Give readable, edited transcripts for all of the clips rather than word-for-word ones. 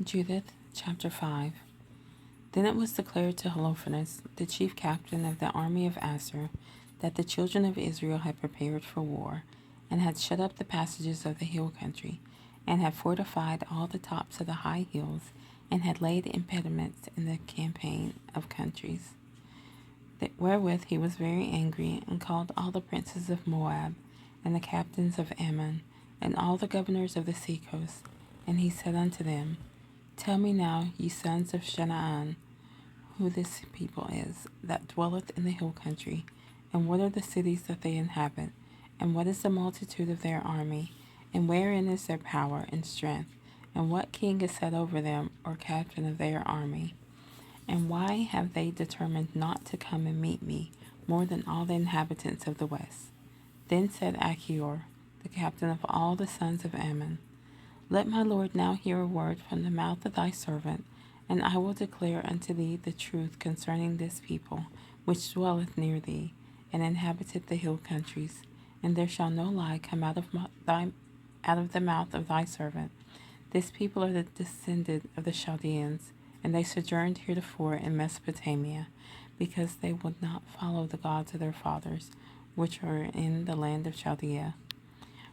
Judith Chapter 5. Then it was declared to Holofernes, the chief captain of the army of Assur, that the children of Israel had prepared for war, and had shut up the passages of the hill country, and had fortified all the tops of the high hills, and had laid impediments in the campaign of countries. Wherewith he was very angry, and called all the princes of Moab, and the captains of Ammon, and all the governors of the seacoast. And he said unto them, Tell me now, ye sons of Chanaan, who this people is, that dwelleth in the hill country, and what are the cities that they inhabit, and what is the multitude of their army, and wherein is their power and strength, and what king is set over them, or captain of their army? And why have they determined not to come and meet me, more than all the inhabitants of the west? Then said Achior, the captain of all the sons of Ammon, Let my lord now hear a word from the mouth of thy servant, and I will declare unto thee the truth concerning this people, which dwelleth near thee, and inhabiteth the hill countries. And there shall no lie come out of the mouth of thy servant. This people are the descended of the Chaldeans, and they sojourned heretofore in Mesopotamia, because they would not follow the gods of their fathers, which are in the land of Chaldea.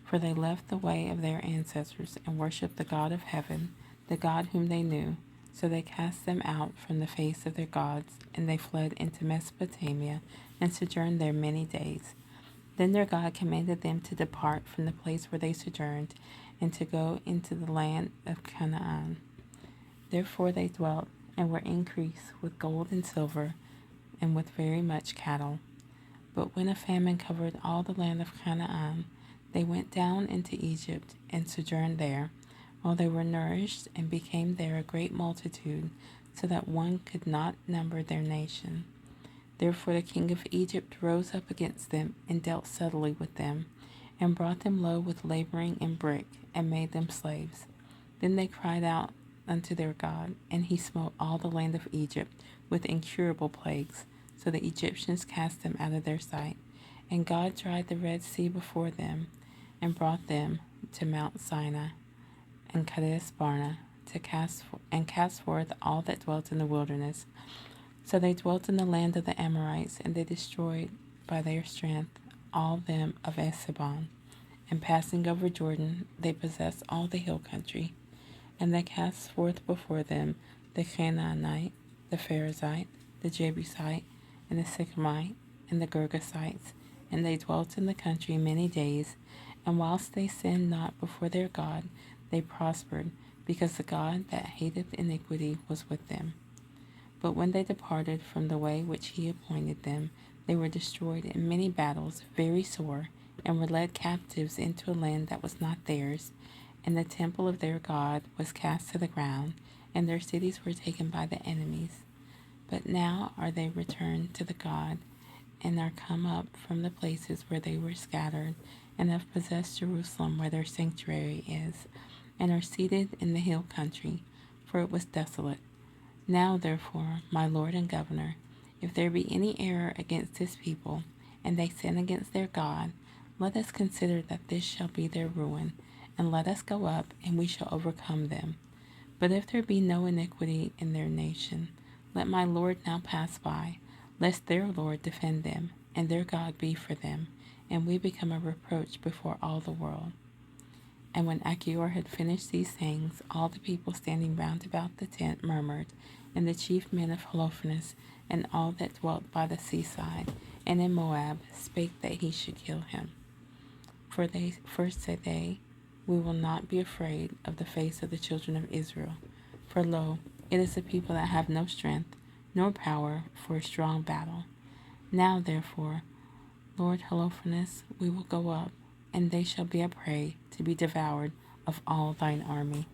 For they left the way of their ancestors, and worshipped the God of heaven, the God whom they knew. So they cast them out from the face of their gods, and they fled into Mesopotamia, and sojourned there many days. Then their God commanded them to depart from the place where they sojourned, and to go into the land of Canaan. Therefore they dwelt, and were increased with gold and silver, and with very much cattle. But when a famine covered all the land of Canaan, they went down into Egypt, and sojourned there, while they were nourished, and became there a great multitude, so that one could not number their nation. Therefore the king of Egypt rose up against them, and dealt subtly with them, and brought them low with laboring in brick, and made them slaves. Then they cried out unto their God, and he smote all the land of Egypt with incurable plagues, so the Egyptians cast them out of their sight. And God dried the Red Sea before them, and brought them to Mount Sinai and Kadesh Barnea, to cast forth all that dwelt in the wilderness. So they dwelt in the land of the Amorites, and they destroyed by their strength all them of Esbon. And passing over Jordan, they possessed all the hill country. And they cast forth before them the Canaanite, the Perizzite, the Jebusite, and the Sychemite, and the Girgasites. And they dwelt in the country many days, and whilst they sinned not before their God, they prospered, because the God that hateth iniquity was with them. But when they departed from the way which he appointed them, they were destroyed in many battles, very sore, and were led captives into a land that was not theirs. And the temple of their God was cast to the ground, and their cities were taken by the enemies. But now are they returned to the God, and are come up from the places where they were scattered, and have possessed Jerusalem where their sanctuary is, and are seated in the hill country, for it was desolate. Now therefore, my Lord and Governor, if there be any error against this people, and they sin against their God, let us consider that this shall be their ruin, and let us go up, and we shall overcome them. But if there be no iniquity in their nation, let my Lord now pass by, lest their Lord defend them, and their God be for them, and we become a reproach before all the world. And when Achior had finished these things, all the people standing round about the tent murmured, and the chief men of Holofernes, and all that dwelt by the seaside, and in Moab, spake that he should kill him. For they first said they, We will not be afraid of the face of the children of Israel. For lo, it is a people that have no strength, nor power for a strong battle. Now therefore, Lord Holofernes, we will go up, and they shall be a prey to be devoured of all thine army.